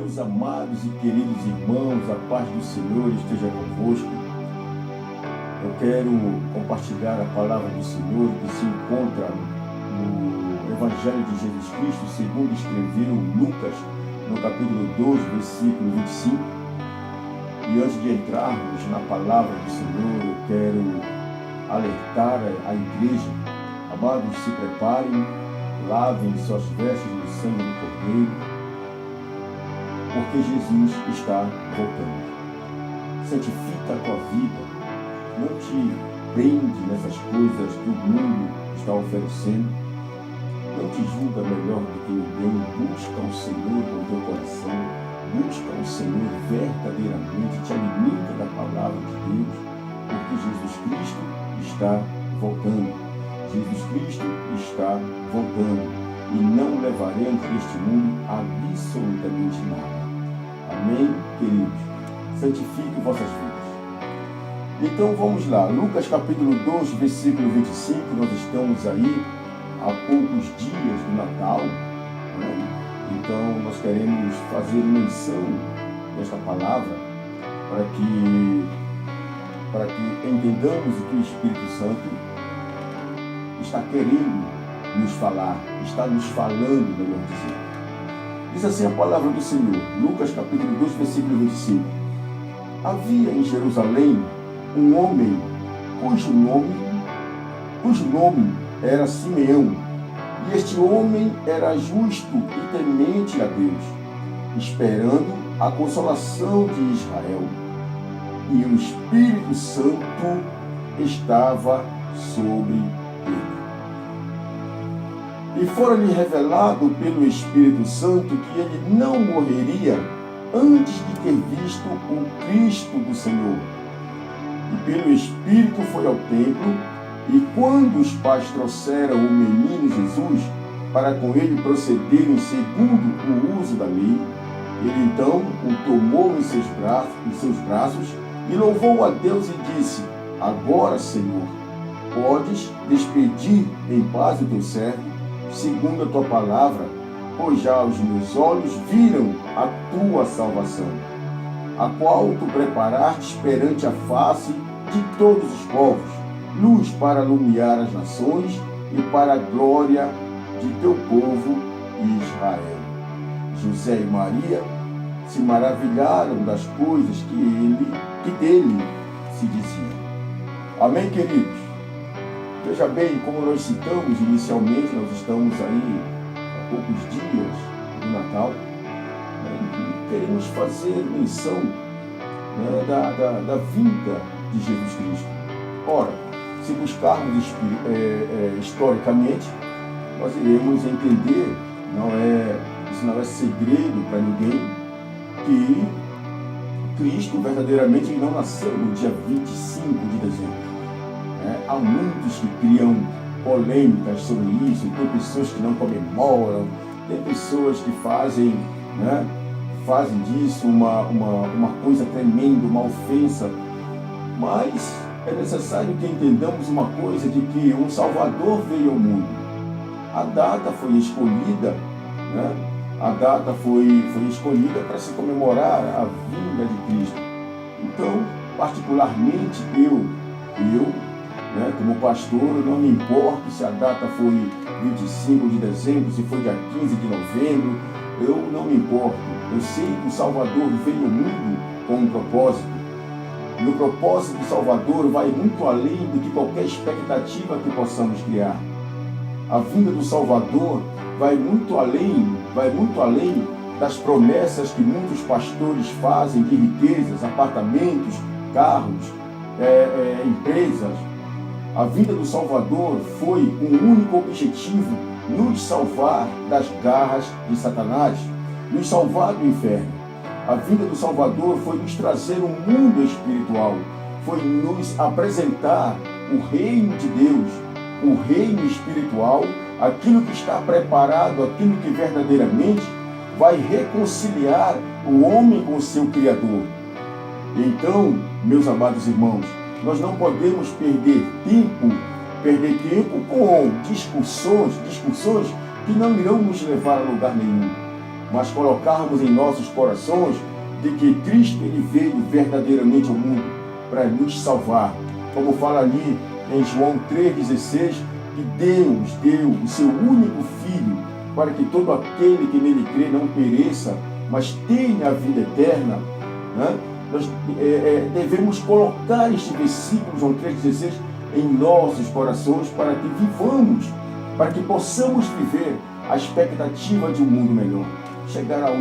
Meus amados e queridos irmãos, a paz do Senhor esteja convosco. Eu quero compartilhar a palavra do Senhor que se encontra no Evangelho de Jesus Cristo, segundo escreveu Lucas, no capítulo 12, versículo 25. E antes de entrarmos na palavra do Senhor, eu quero alertar a igreja. Amados, se preparem, lavem suas vestes no sangue do Cordeiro, porque Jesus está voltando. Santifica a tua vida, não te prende nessas coisas que o mundo está oferecendo, não te julga melhor do que ninguém. Busca o Senhor com o teu coração, busca o Senhor verdadeiramente, te alimenta da palavra de Deus, porque Jesus Cristo está voltando. Jesus Cristo está voltando e não levaremos neste mundo absolutamente nada. Amém, queridos? Santifique vossas vidas. Então vamos lá, Lucas capítulo 12, versículo 25, nós estamos aí há poucos dias do Natal, né? Então nós queremos fazer menção desta palavra para que entendamos o que o Espírito Santo está querendo nos falar, está nos falando, melhor dizendo. Diz assim a palavra do Senhor, Lucas capítulo 2, versículo 25. Havia em Jerusalém um homem cujo nome era Simeão, e este homem era justo e temente a Deus, esperando a consolação de Israel. E o Espírito Santo estava sobre ele. E fora-lhe revelado pelo Espírito Santo que ele não morreria antes de ter visto o Cristo do Senhor. E pelo Espírito foi ao templo, e quando os pais trouxeram o menino Jesus para com ele procederem segundo o uso da lei, ele então o tomou em seus braços e louvou a Deus e disse: Agora, Senhor, podes despedir em paz o teu servo, segundo a tua palavra, pois já os meus olhos viram a tua salvação, a qual tu preparaste perante a face de todos os povos, luz para alumiar as nações e para a glória de teu povo Israel. José e Maria se maravilharam das coisas que dele se diziam. Amém, queridos? Veja bem, como nós citamos inicialmente, nós estamos aí há poucos dias do Natal, né, e queremos fazer menção, né, da vinda de Jesus Cristo. Ora, se buscarmos historicamente, nós iremos entender, isso não é segredo para ninguém, que Cristo verdadeiramente não nasceu no dia 25 de dezembro. Há muitos que criam polêmicas sobre isso, tem pessoas que não comemoram, tem pessoas que fazem disso uma coisa tremenda, uma ofensa. Mas é necessário que entendamos uma coisa, de que um Salvador veio ao mundo. A data foi escolhida, a data foi escolhida para se comemorar a vinda de Cristo. Então, particularmente eu, como pastor, eu não me importo se a data foi 25 de dezembro, se foi dia 15 de novembro, eu não me importo. Eu sei que o Salvador veio ao mundo com um propósito. E o propósito do Salvador vai muito além do que qualquer expectativa que possamos criar. A vinda do Salvador vai muito além das promessas que muitos pastores fazem de riquezas, apartamentos, carros, empresas. A vinda do Salvador foi um único objetivo: nos salvar das garras de Satanás, nos salvar do inferno. A vinda do Salvador foi nos trazer um mundo espiritual, foi nos apresentar o reino de Deus, o reino espiritual, aquilo que está preparado, aquilo que verdadeiramente vai reconciliar o homem com o seu Criador. Então, meus amados irmãos, nós não podemos perder tempo com discussões que não irão nos levar a lugar nenhum. mas colocarmos em nossos corações de que Cristo ele veio verdadeiramente ao mundo para nos salvar. Como fala ali em João 3,16, que Deus deu o seu único Filho para que todo aquele que nele crê não pereça, mas tenha a vida eterna, né? Nós devemos colocar este versículo, João 3,16, em nossos corações para que vivamos, para que possamos viver a expectativa de um mundo melhor. Chegará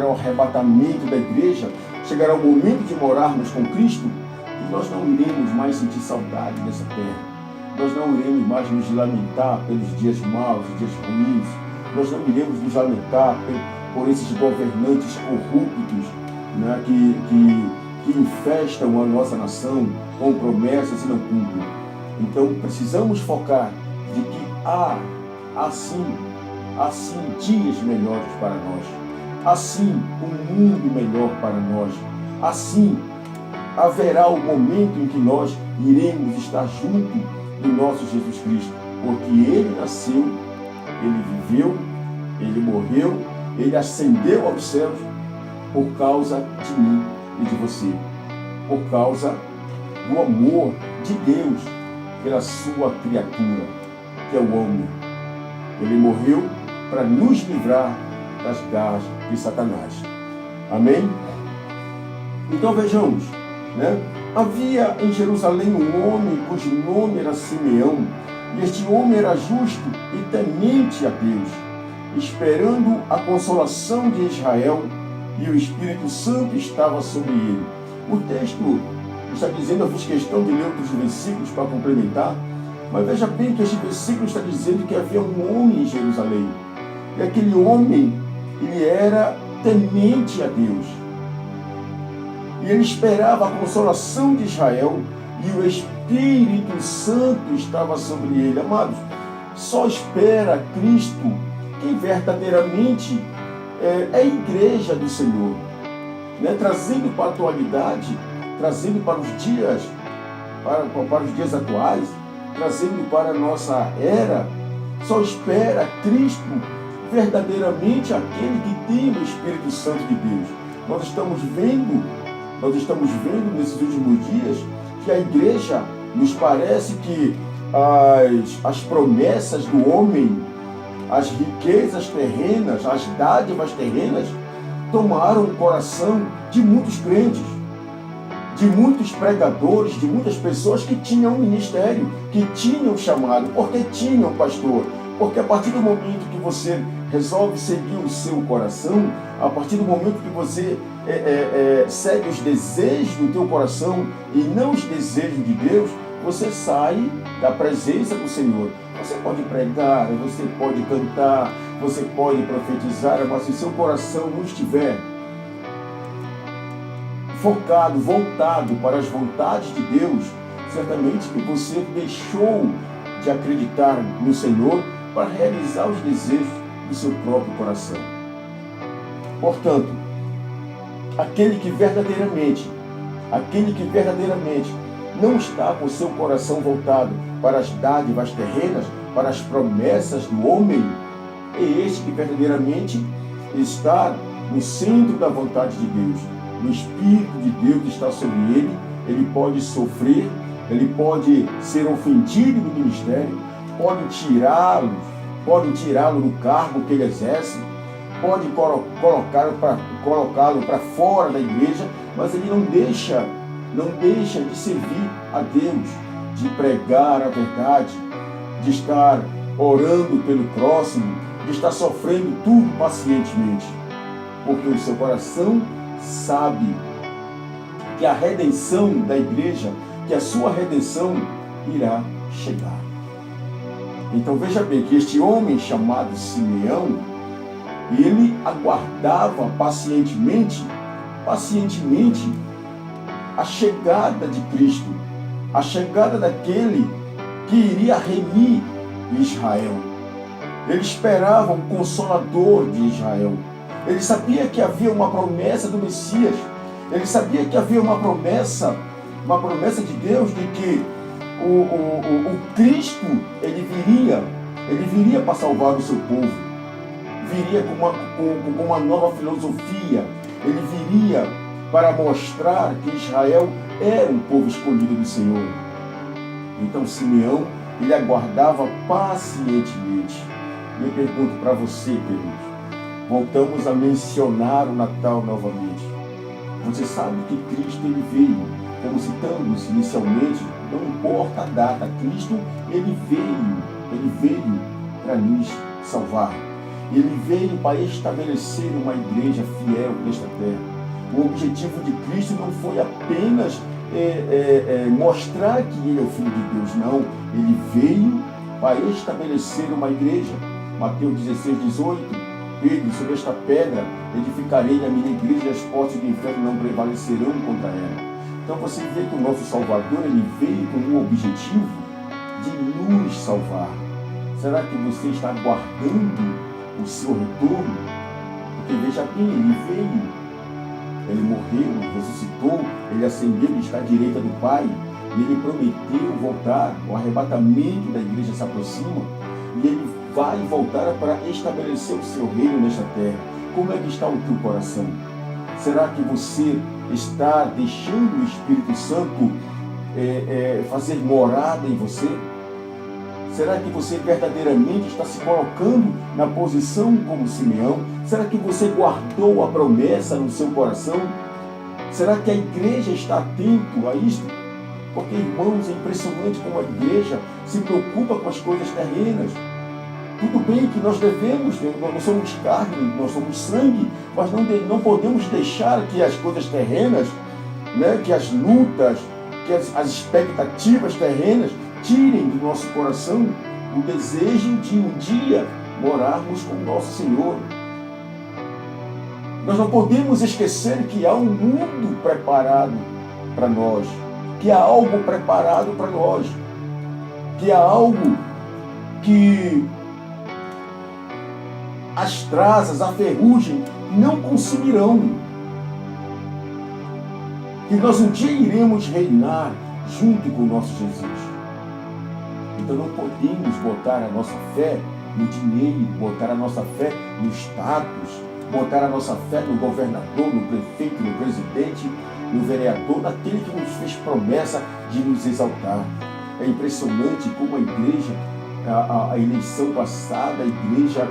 o arrebatamento da igreja, chegará o momento de morarmos com Cristo e nós não iremos mais sentir saudade dessa terra. Nós não iremos mais nos lamentar pelos dias maus e dias ruins. Nós não iremos nos lamentar por esses governantes corruptos, né, que infestam a nossa nação com promessas e não cumprem. Então precisamos focar de que há assim dias melhores para nós, assim um mundo melhor para nós, assim haverá o momento em que nós iremos estar junto do nosso Jesus Cristo, porque Ele nasceu, Ele viveu, Ele morreu, Ele ascendeu aos céus por causa de mim e de você, por causa do amor de Deus pela sua criatura, que é o homem. Ele morreu para nos livrar das garras de Satanás. Amém? Então vejamos, né? Havia em Jerusalém um homem cujo nome era Simeão, e este homem era justo e temente a Deus, esperando a consolação de Israel, e o Espírito Santo estava sobre ele. O texto está dizendo, eu fiz questão de ler outros versículos para complementar, mas veja bem que este versículo está dizendo que havia um homem em Jerusalém, e aquele homem, ele era temente a Deus. E ele esperava a consolação de Israel e o Espírito Santo estava sobre ele. Amados, só espera Cristo quem verdadeiramente é a igreja do Senhor, né? Trazendo para a atualidade, trazendo para os dias, para os dias atuais, trazendo para a nossa era, só espera Cristo verdadeiramente aquele que tem o Espírito Santo de Deus. Nós estamos vendo nesses últimos dias que a igreja, nos parece que as promessas do homem, as riquezas terrenas, as dádivas terrenas, tomaram o coração de muitos crentes, de muitos pregadores, de muitas pessoas que tinham ministério, que tinham chamado, porque tinham pastor. Porque a partir do momento que você resolve seguir o seu coração, a partir do momento que você segue os desejos do teu coração e não os desejos de Deus, você sai da presença do Senhor. Você pode pregar, você pode cantar, você pode profetizar, mas se o seu coração não estiver focado, voltado para as vontades de Deus, certamente que você deixou de acreditar no Senhor para realizar os desejos do seu próprio coração. Portanto, aquele que verdadeiramente não está com o seu coração voltado para as dádivas terrenas, para as promessas do homem, é este que verdadeiramente está no centro da vontade de Deus. O Espírito de Deus está sobre ele, ele pode sofrer, ele pode ser ofendido no ministério, pode tirá-lo do cargo que ele exerce, pode colocá-lo para fora da igreja, mas ele não deixa de servir a Deus, de pregar a verdade, de estar orando pelo próximo, de estar sofrendo tudo pacientemente, porque o seu coração sabe que a redenção da igreja, que a sua redenção irá chegar. Então veja bem que este homem chamado Simeão, ele aguardava pacientemente a chegada de Cristo, a chegada daquele que iria remir Israel. Ele esperava um consolador de Israel. Ele sabia que havia uma promessa do Messias. Ele sabia que havia uma promessa de Deus de que o Cristo, ele viria para salvar o seu povo. viria com uma nova filosofia, ele viria para mostrar que Israel era um povo escolhido do Senhor. Então Simeão, ele aguardava pacientemente. Eu pergunto para você, queridos, voltamos a mencionar o Natal novamente. Você sabe que Cristo ele veio, como citamos inicialmente, não importa a data, Cristo ele veio para nos salvar. Ele veio para estabelecer uma igreja fiel nesta terra. O objetivo de Cristo não foi apenas mostrar que ele é o Filho de Deus, não. Ele veio para estabelecer uma igreja. Mateus 16, 18. Pedro, sobre esta pedra edificarei a minha igreja e as portas do inferno não prevalecerão contra ela. Então você vê que o nosso Salvador ele veio com o objetivo de nos salvar. Será que você está aguardando o seu retorno? Porque veja bem, ele veio, ele morreu, ressuscitou, ele ascendeu e está à direita do Pai, e ele prometeu voltar. O arrebatamento da igreja se aproxima e ele vai voltar para estabelecer o seu reino nesta terra. Como é que está o teu coração? Será que você está deixando o Espírito Santo fazer morada em você? Será que você verdadeiramente está se colocando na posição como Simeão? Será que você guardou a promessa no seu coração? Será que a igreja está atento a isto? Porque, irmãos, é impressionante como a igreja se preocupa com as coisas terrenas. Tudo bem que nós devemos, nós somos carne, nós somos sangue, mas não podemos deixar que as coisas terrenas, né, que as lutas, que as expectativas terrenas tirem do nosso coração o desejo de um dia morarmos com o nosso Senhor. Nós não podemos esquecer que há um mundo preparado para nós, que há algo preparado para nós, que há algo que as traças, a ferrugem não consumirão. Que nós um dia iremos reinar junto com o nosso Jesus. Então não podemos botar a nossa fé no dinheiro, botar a nossa fé no status, botar a nossa fé no governador, no prefeito, no presidente, no vereador, naquele que nos fez promessa de nos exaltar. É impressionante como a igreja, a eleição passada, a igreja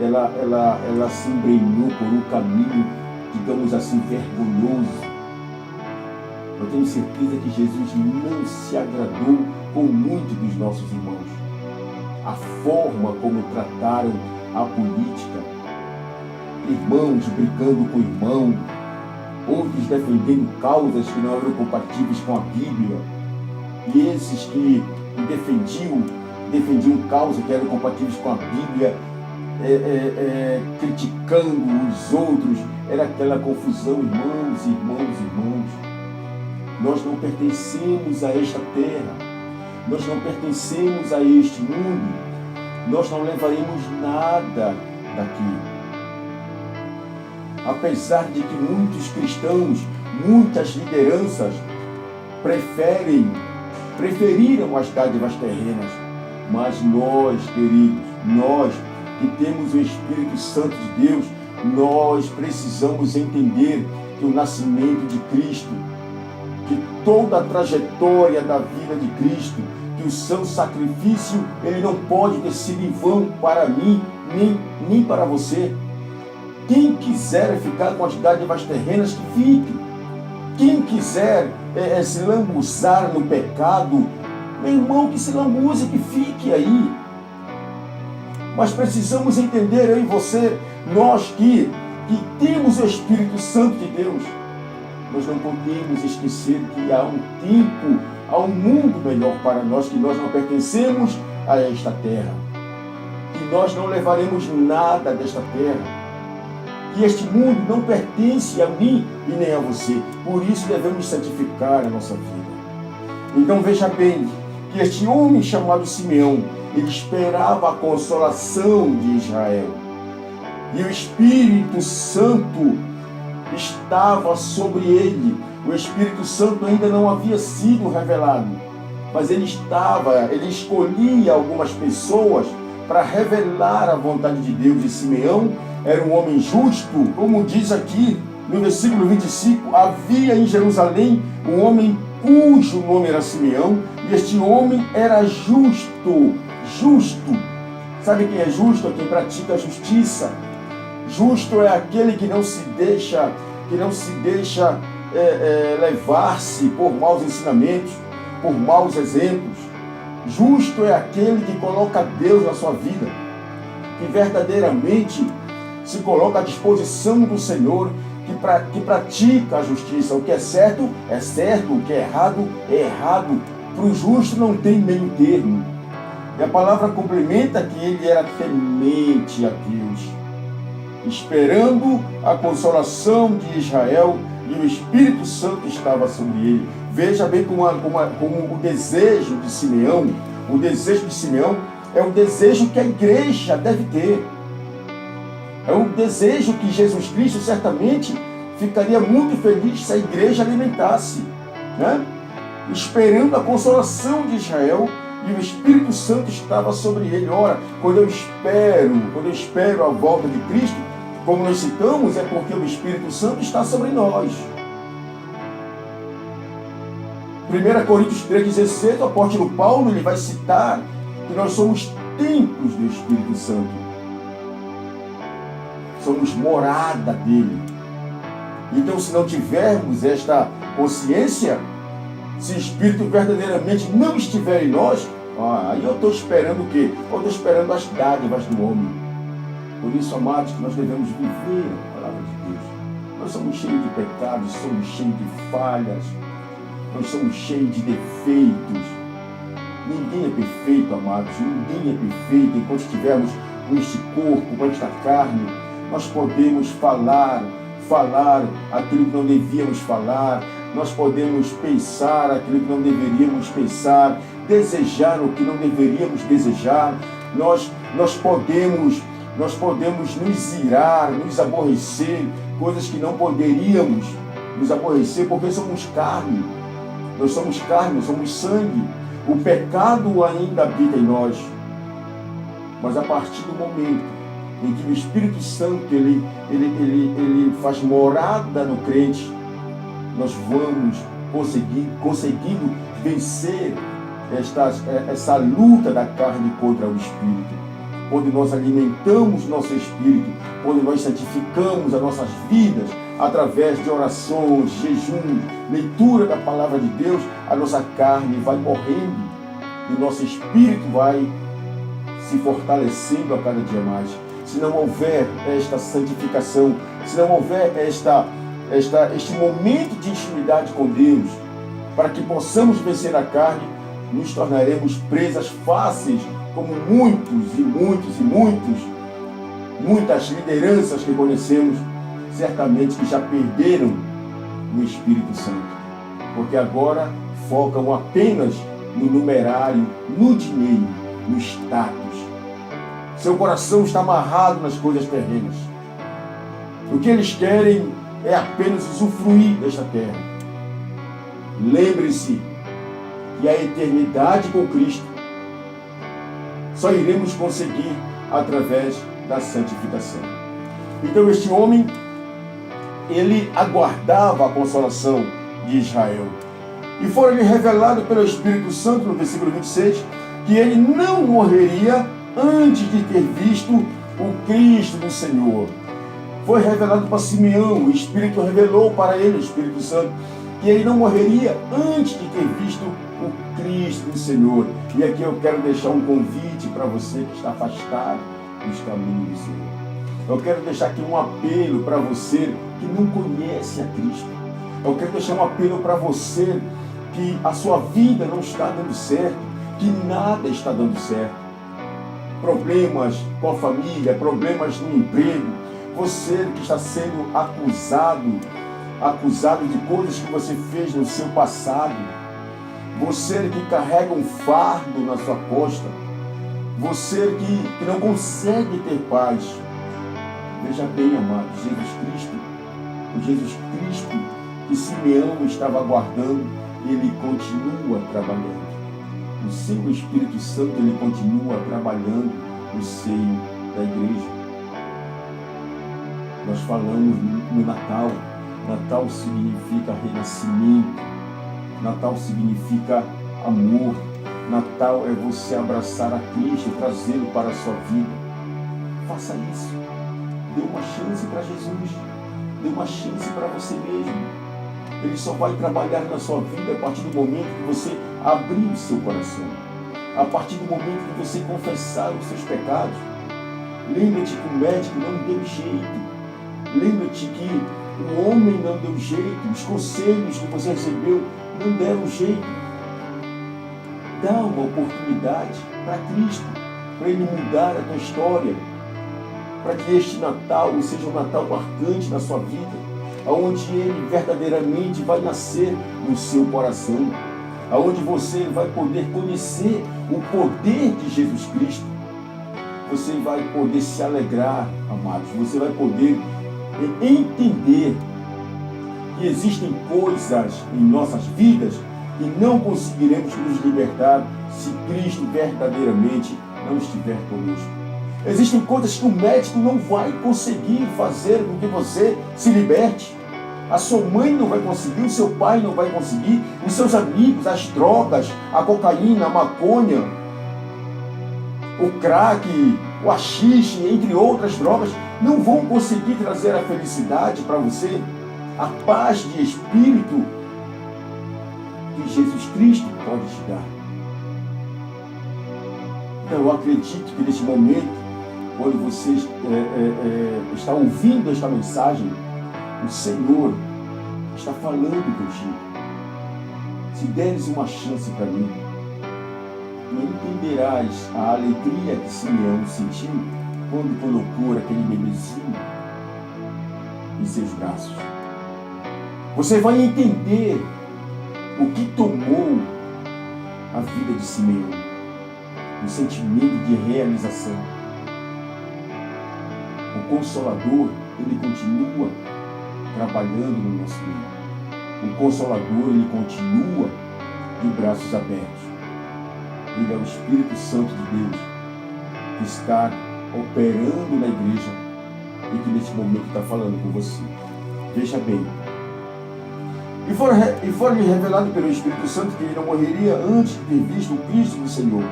ela se embrenhou por um caminho, digamos assim, vergonhoso. Eu tenho certeza que Jesus não se agradou com muitos dos nossos irmãos. A forma como trataram a política, irmãos brigando com irmão, outros defendendo causas que não eram compatíveis com a Bíblia, e esses que defendiam causas que eram compatíveis com a Bíblia, criticando os outros. Era aquela confusão, irmãos. Nós não pertencemos a esta terra, nós não pertencemos a este mundo, nós não levaremos nada daqui. Apesar de que muitos cristãos, muitas lideranças preferiram as dádivas terrenas, mas nós, queridos, nós que temos o Espírito Santo de Deus, nós precisamos entender que o nascimento de Cristo, que toda a trajetória da vida de Cristo, que o seu sacrifício, ele não pode ter sido em vão para mim, nem para você. Quem quiser ficar com as dádivas terrenas, que fique. Quem quiser se lambuzar no pecado, meu irmão, que se lambuze, que fique aí. Mas precisamos entender, eu e você, nós que temos o Espírito Santo de Deus, nós não podemos esquecer que há um tempo, há um mundo melhor para nós, que nós não pertencemos a esta terra, que nós não levaremos nada desta terra, que este mundo não pertence a mim e nem a você. Por isso devemos santificar a nossa vida. Então veja bem, que este homem chamado Simeão, ele esperava a consolação de Israel. E o Espírito Santo estava sobre ele. O Espírito Santo ainda não havia sido revelado, mas ele escolhia algumas pessoas para revelar a vontade de Deus. E Simeão era um homem justo, como diz aqui no versículo 25, havia em Jerusalém um homem cujo nome era Simeão, e este homem era justo. Justo. Sabe quem é justo? É quem pratica a justiça. Justo é aquele que não se deixa levar-se por maus ensinamentos, por maus exemplos. Justo é aquele que coloca Deus na sua vida, que verdadeiramente se coloca à disposição do Senhor, que pratica a justiça. O que é certo, o que é errado. Para o justo não tem meio termo. E a palavra complementa que ele era temente a Deus, esperando a consolação de Israel, e o Espírito Santo estava sobre ele. Veja bem como o desejo de Simeão é o desejo que a igreja deve ter. É um desejo que Jesus Cristo certamente ficaria muito feliz se a igreja alimentasse, né? Esperando a consolação de Israel, e o Espírito Santo estava sobre ele. Ora, quando eu espero a volta de Cristo, como nós citamos, é porque o Espírito Santo está sobre nós. 1 Coríntios 3,16, o apóstolo Paulo ele vai citar que nós somos templos do Espírito Santo. Somos morada dele. Então, se não tivermos esta consciência, se o Espírito verdadeiramente não estiver em nós, aí eu estou esperando o quê? Eu estou esperando as dádivas do homem. Por isso, amados, que nós devemos viver a palavra de Deus. Nós somos cheios de pecados, somos cheios de falhas, nós somos cheios de defeitos. Ninguém é perfeito, amados, ninguém é perfeito. Enquanto estivermos com este corpo, com esta carne, nós podemos falar aquilo que não devíamos falar, nós podemos pensar aquilo que não deveríamos pensar, desejar o que não deveríamos desejar, nós podemos nos irar, nos aborrecer, coisas que não poderíamos nos aborrecer, porque somos carne, nós somos sangue, o pecado ainda habita em nós, mas a partir do momento em que o Espírito Santo ele faz morada no crente, nós vamos conseguindo vencer essa luta da carne contra o Espírito. Quando nós alimentamos nosso Espírito, quando nós santificamos as nossas vidas através de orações, jejum, leitura da Palavra de Deus, a nossa carne vai morrendo e nosso Espírito vai se fortalecendo a cada dia mais. Se não houver esta santificação, se não houver este momento de intimidade com Deus, para que possamos vencer a carne, nos tornaremos presas fáceis, como muitas lideranças que conhecemos, certamente que já perderam o Espírito Santo, porque agora focam apenas no numerário, no dinheiro, no status. Seu coração está amarrado nas coisas terrenas. O que eles querem é apenas usufruir desta terra. Lembre-se que a eternidade com Cristo só iremos conseguir através da santificação. Então este homem, ele aguardava a consolação de Israel. E foi-lhe revelado pelo Espírito Santo, no versículo 26, que ele não morreria antes de ter visto o Cristo do Senhor. Foi revelado para Simeão, o Espírito revelou para ele, o Espírito Santo, que ele não morreria antes de ter visto o Cristo do Senhor. E aqui eu quero deixar um convite para você que está afastado dos caminhos do Senhor. Eu quero deixar aqui um apelo para você que não conhece a Cristo. Eu quero deixar um apelo para você que a sua vida não está dando certo, que nada está dando certo. Problemas com a família, problemas no emprego, você que está sendo acusado de coisas que você fez no seu passado, você que carrega um fardo na sua costa, você que não consegue ter paz. Veja bem, amado, o Jesus Cristo que Simeão estava aguardando, ele continua trabalhando. O seu Espírito Santo, ele continua trabalhando no seio da igreja. Nós falamos no Natal. Natal significa renascimento. Natal significa amor. Natal é você abraçar a Cristo, trazê-lo para a sua vida. Faça isso. Dê uma chance para Jesus. Dê uma chance para você mesmo. Ele só vai trabalhar na sua vida a partir do momento que você abrir o seu coração. A partir do momento que você confessar os seus pecados. Lembra-te que o médico não deu jeito. Lembra-te que o homem não deu jeito. Os conselhos que você recebeu não deram jeito. Dá uma oportunidade para Cristo, para Ele mudar a tua história, para que este Natal seja um Natal marcante na sua vida, onde Ele verdadeiramente vai nascer no seu coração, onde você vai poder conhecer o poder de Jesus Cristo. Você vai poder se alegrar, amados, você vai poder entender que existem coisas em nossas vidas que não conseguiremos nos libertar se Cristo verdadeiramente não estiver conosco. Existem coisas que o médico não vai conseguir fazer com que você se liberte. A sua mãe não vai conseguir, o seu pai não vai conseguir, os seus amigos, as drogas, a cocaína, a maconha, o crack, o haxixe, entre outras drogas, não vão conseguir trazer a felicidade para você, a paz de espírito que Jesus Cristo pode te dar. Então, eu acredito que neste momento, quando você está ouvindo esta mensagem, o Senhor está falando contigo. Se deres uma chance para mim, não entenderás a alegria que Simeão sentiu quando colocou aquele bebezinho em seus braços. Você vai entender o que tomou a vida de Simeão, um sentimento de realização. O Consolador, ele continua trabalhando no nosso meio. O Consolador, ele continua de braços abertos. Ele é o Espírito Santo de Deus que está operando na igreja e que nesse momento está falando com você. Veja bem. E foi-lhe revelado pelo Espírito Santo que ele não morreria antes de ter visto o Cristo do Senhor.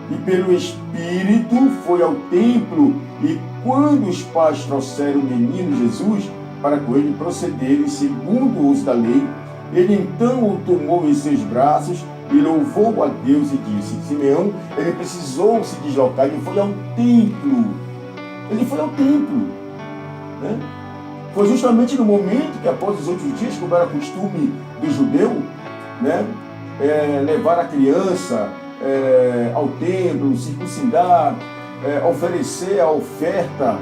E pelo Espírito foi ao templo, e quando os pais trouxeram o menino Jesus para com ele procederem segundo o uso da lei, ele então o tomou em seus braços e louvou a Deus e disse. Simeão, ele precisou se deslocar, ele foi ao templo. Ele foi ao templo, né? Foi justamente no momento que, após os outros dias, como era costume do judeu, né, levar a criança ao templo, circuncidar, oferecer a oferta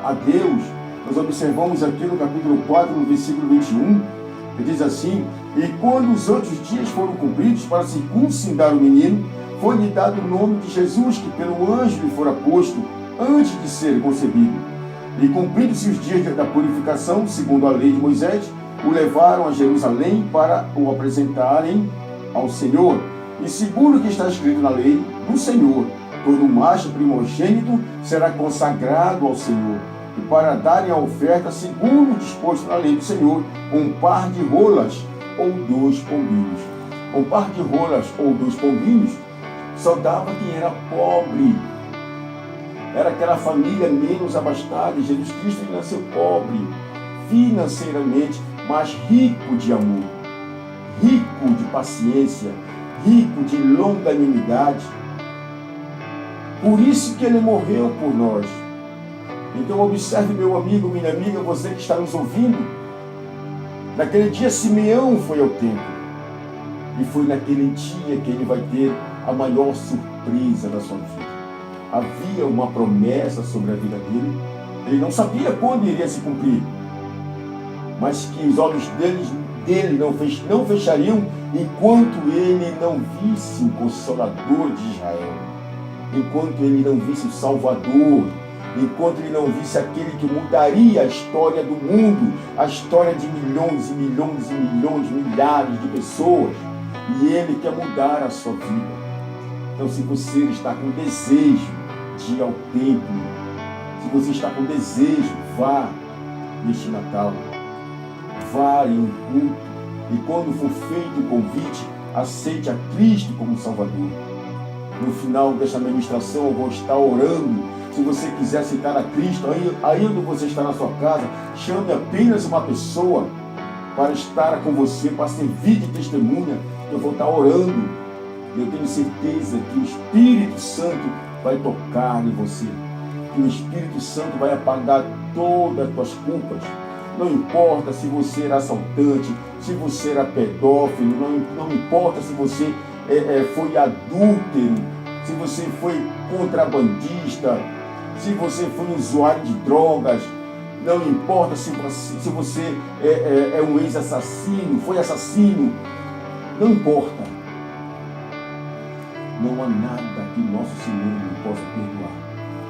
a Deus. Nós observamos aqui no capítulo 4, no versículo 21, que diz assim: e quando os outros dias foram cumpridos para circuncidar o menino, foi-lhe dado o nome de Jesus, que pelo anjo lhe fora posto antes de ser concebido. E cumpridos-se os dias da purificação, segundo a lei de Moisés, o levaram a Jerusalém para o apresentarem ao Senhor. E segundo o que está escrito na lei do Senhor, todo macho primogênito será consagrado ao Senhor. E para darem a oferta, segundo o disposto na lei do Senhor, um par de rolas ou 2 pombinhos. Um par de rolas ou 2 pombinhos só dava quem era pobre. Era aquela família menos abastada. Jesus Cristo nasceu pobre financeiramente, mas rico de amor, rico de paciência, rico de longanimidade. Por isso que ele morreu por nós. Então observe, meu amigo, minha amiga, você que está nos ouvindo. Naquele dia Simeão foi ao templo. E foi naquele dia que ele vai ter a maior surpresa da sua vida. Havia uma promessa sobre a vida dele. Ele não sabia quando iria se cumprir, mas que os olhos dele não fechariam enquanto ele não visse o Consolador de Israel, enquanto ele não visse o Salvador, enquanto ele não visse aquele que mudaria a história do mundo, a história de milhões e milhões e milhões, milhares de pessoas. E ele quer mudar a sua vida. Então, se você está com desejo de ir ao templo, se você está com desejo, vá neste Natal, vá em um culto, e quando for feito o convite, aceite a Cristo como Salvador. No final desta ministração eu vou estar orando. Se você quiser aceitar a Cristo, aí onde você está na sua casa, chame apenas uma pessoa para estar com você, para servir de testemunha. Eu vou estar orando. Eu tenho certeza que o Espírito Santo vai tocar em você. Que o Espírito Santo vai apagar todas as tuas culpas. Não importa se você era assaltante, se você era pedófilo, não importa se você foi adúltero, se você foi contrabandista, se você foi usuário de drogas, não importa se você é um ex-assassino, foi assassino, não importa. Não há nada que nosso Senhor não possa perdoar.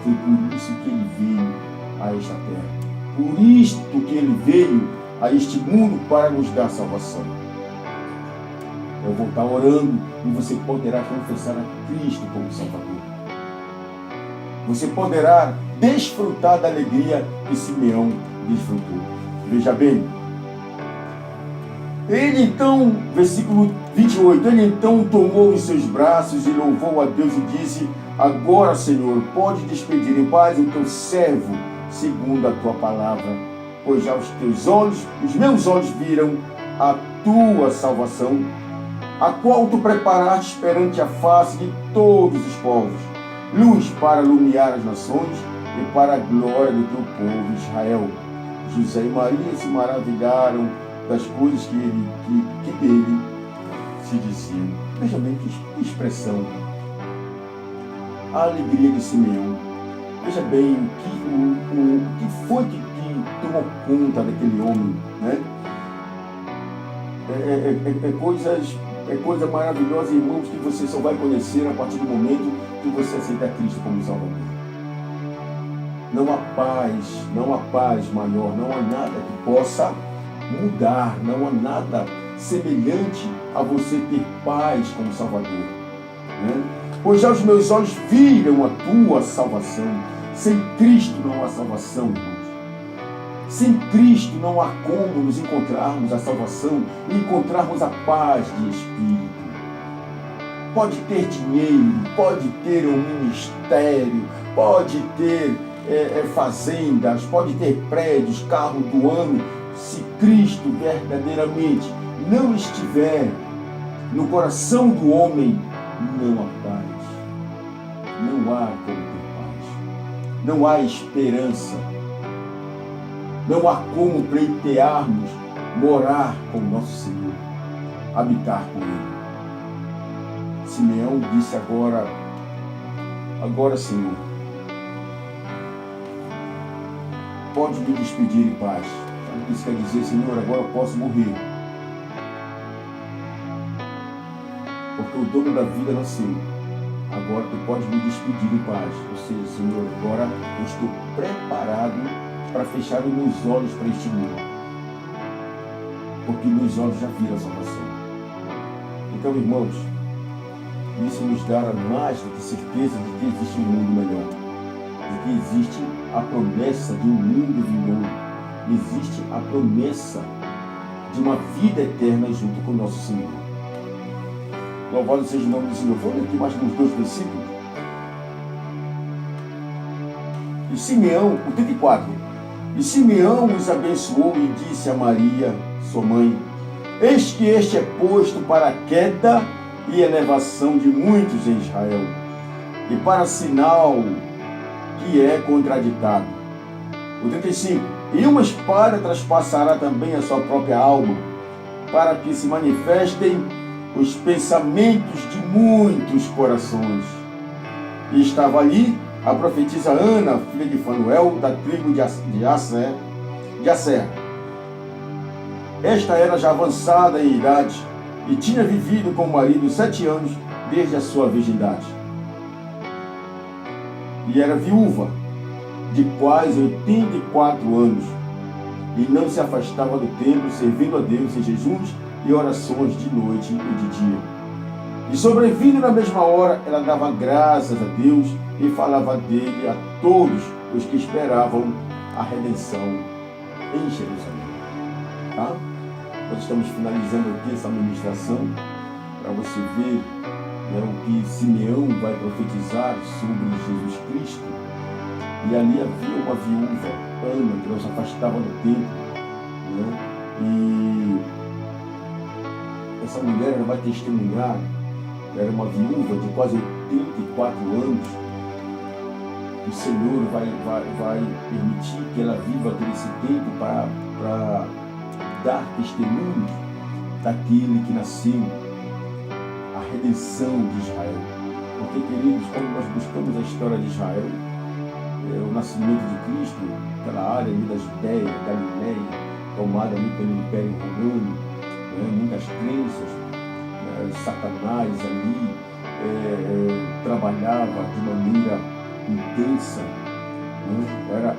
Foi por isso que Ele veio a esta terra. Por isto que Ele veio a este mundo para nos dar salvação. Eu vou estar orando e você poderá confessar a Cristo como Salvador. Você poderá desfrutar da alegria que Simeão desfrutou. Veja bem. Ele então, versículo 28, ele então tomou em seus braços e louvou a Deus e disse: agora, Senhor, pode despedir em paz o teu servo, segundo a tua palavra, pois já os meus olhos viram a tua salvação, a qual tu preparaste perante a face de todos os povos, luz para iluminar as nações e para a glória do teu povo Israel. José e Maria se maravilharam das coisas que dele se diziam. Veja bem que expressão. A alegria de Simeão. Veja bem o que foi que tomou conta daquele homem, né? É coisa maravilhosa, irmãos, que você só vai conhecer a partir do momento que você aceita Cristo como Salvador. Não há paz maior, não há nada que possa mudar, não há nada semelhante a você ter paz como Salvador, né? Pois já os meus olhos viram a tua salvação. Sem Cristo não há salvação, irmãos. Sem Cristo não há como nos encontrarmos a salvação e encontrarmos a paz de espírito. Pode ter dinheiro, pode ter um ministério, pode ter fazendas, pode ter prédios, carro do ano. Se Cristo verdadeiramente não estiver no coração do homem, não há paz. Não há como ter paz. Não há esperança. Não há como pleitearmos morar com nosso Senhor, habitar com Ele. Simeão disse agora, Senhor, pode me despedir em paz. Isso quer dizer, Senhor, agora eu posso morrer. Porque o dono da vida nasceu. Agora tu pode me despedir em paz. Ou seja, Senhor, agora eu estou preparado para fechar os meus olhos para este mundo. Porque meus olhos já viram a salvação. Então, irmãos, isso nos dá mais do que certeza de que existe um mundo melhor. De que existe a promessa de um mundo vindouro. Existe a promessa de uma vida eterna junto com o nosso Senhor. Louvado seja o nome do Senhor. Vou ler aqui mais uns 2 versículos. E Simeão, o 34. E Simeão os abençoou e disse a Maria, sua mãe: eis que este é posto para a queda e elevação de muitos em Israel, e para sinal que é contraditado. O 35. E uma espada traspassará também a sua própria alma, para que se manifestem os pensamentos de muitos corações. E estava ali a profetisa Ana, filha de Fanuel, da tribo de Asser. Esta era já avançada em idade e tinha vivido com o marido 7 anos desde a sua virgindade. E era viúva de quase 84 anos e não se afastava do templo, servindo a Deus em jejuns e orações de noite e de dia. E sobrevindo na mesma hora, ela dava graças a Deus e falava dele a todos os que esperavam a redenção em Jerusalém. Tá? Nós estamos finalizando aqui essa ministração para você ver, né, o que Simeão vai profetizar sobre Jesus Cristo. E ali havia uma viúva, Ana, que não se afastava do templo, né? E essa mulher, ela vai testemunhar. Ela era uma viúva de quase 84 anos. O Senhor vai permitir que ela viva todo esse tempo para dar testemunho daquele que nasceu, a redenção de Israel. Porque, queridos, quando nós buscamos a história de Israel, o nascimento de Cristo, aquela área ali da Judéia, Galileia, tomada ali pelo Império Romano, né, muitas crenças, Satanás ali trabalhava de maneira intensa, né? Eram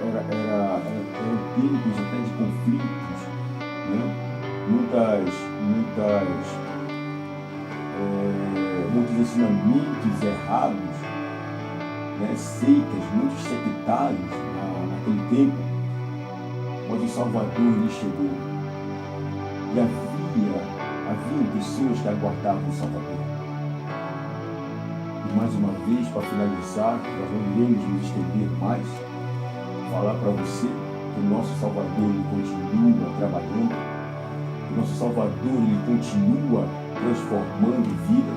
tempos até de conflitos, né? Muitos ensinamentos errados, né? Seitas, muitos sectários naquele tempo, onde o Salvador lhe chegou. E havia pessoas que aguardavam o Salvador. E mais uma vez, para finalizar, nós não iremos nos estender mais, falar para você que o nosso Salvador ele continua trabalhando, que o nosso Salvador ele continua transformando vida,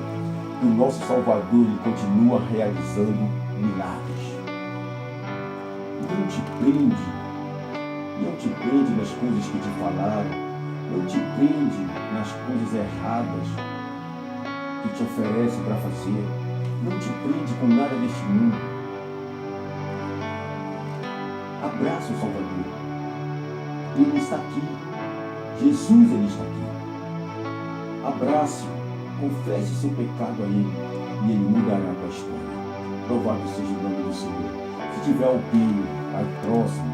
que o nosso Salvador ele continua realizando milagres. Não te prende nas coisas que te falaram, não te prende nas coisas erradas que te oferece para fazer. Não te prende com nada deste mundo. Abraça o Salvador. Ele está aqui. Jesus, ele está aqui. Abrace-o. Confesse seu pecado a ele e ele mudará a tua história. Louvado seja o nome do Senhor. Se tiver alguém aí próximo,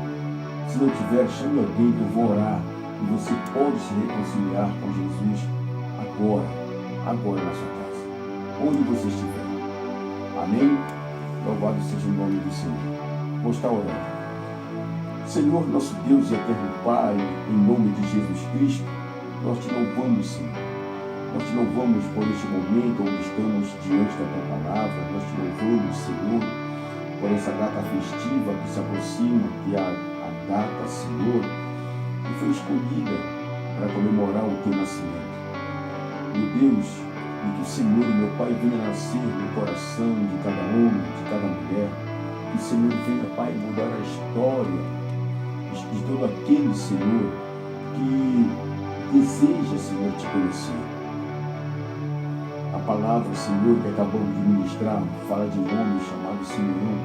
se não tiver, chame alguém que eu vou orar. E você pode se reconciliar com Jesus agora na sua casa, onde você estiver. Amém? Louvado seja o nome do Senhor. Vou estar orando. Senhor, nosso Deus e eterno Pai, em nome de Jesus Cristo, nós te louvamos, Senhor. Nós te louvamos por este momento onde estamos diante da tua palavra. Nós te louvamos, Senhor, por essa data festiva que se aproxima, que é a data, Senhor, que foi escolhida para comemorar o teu nascimento. Meu Deus, e que o Senhor, meu Pai, venha nascer no coração de cada homem, de cada mulher. Que o Senhor venha, Pai, mudar a história de todo aquele, Senhor, que deseja, Senhor, te conhecer. A palavra, Senhor, que acabamos de ministrar, fala de um homem chamado Simeão.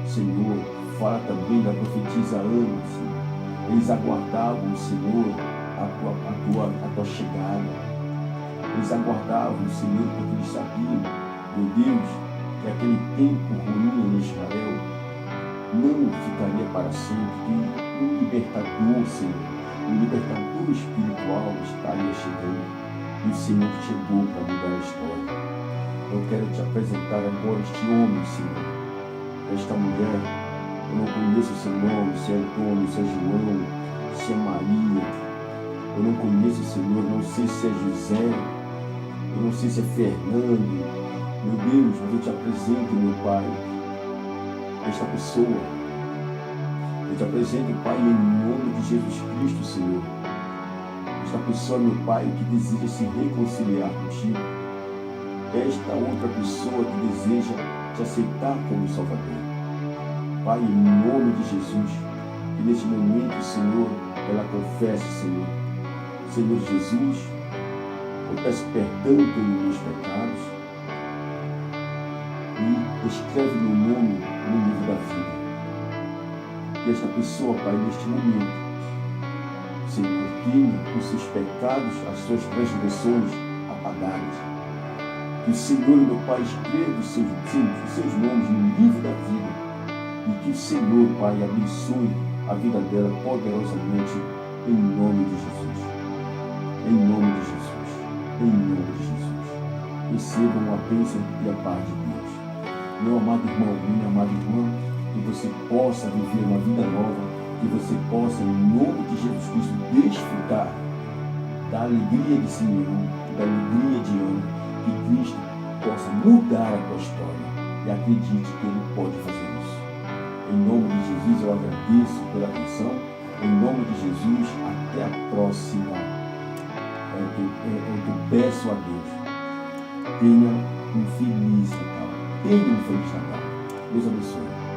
Senhor, fala também da profetisa Ana, Senhor. Eles aguardavam, Senhor, a tua chegada. Eles aguardavam, Senhor, porque eles sabiam, meu Deus, que aquele tempo ruim em Israel não ficaria para sempre, que um libertador, Senhor, um libertador espiritual estaria chegando. E o Senhor chegou para mudar a história. Eu quero te apresentar agora este homem, Senhor, esta mulher. Eu não conheço seu nome, se é Antônio, se é João, se é Maria. Eu não conheço, Senhor, não sei se é José, eu não sei se é Fernando. Meu Deus, mas eu te apresento, meu Pai, esta pessoa. Eu te apresento, Pai, em nome de Jesus Cristo, Senhor. Esta pessoa, meu Pai, que deseja se reconciliar contigo. Esta outra pessoa que deseja te aceitar como Salvador. Pai, em nome de Jesus, que neste momento, Senhor, ela confesse, Senhor. Senhor Jesus, eu peço perdão pelos meus pecados e escreve meu nome no livro da vida. Que esta pessoa, Pai, neste momento, Senhor, tenha os seus pecados, as suas transgressões apagadas. Que o Senhor, meu Pai, escreva os seus nomes no livro da vida. E que o Senhor, Pai, abençoe a vida dela poderosamente, em nome de Jesus. Em nome de Jesus. Em nome de Jesus. recebam a bênção e a paz de Deus. Meu amado irmão, minha amada irmã, que você possa viver uma vida nova, que você possa, em nome de Jesus Cristo, desfrutar da alegria de Simeão, da alegria de Ana, que Cristo possa mudar a tua história. E acredite que Ele pode fazer isso. Em nome de Jesus, eu agradeço pela atenção. Em nome de Jesus, até a próxima. Eu peço a Deus, tenha um feliz Natal. Tenha um feliz Natal. Deus abençoe.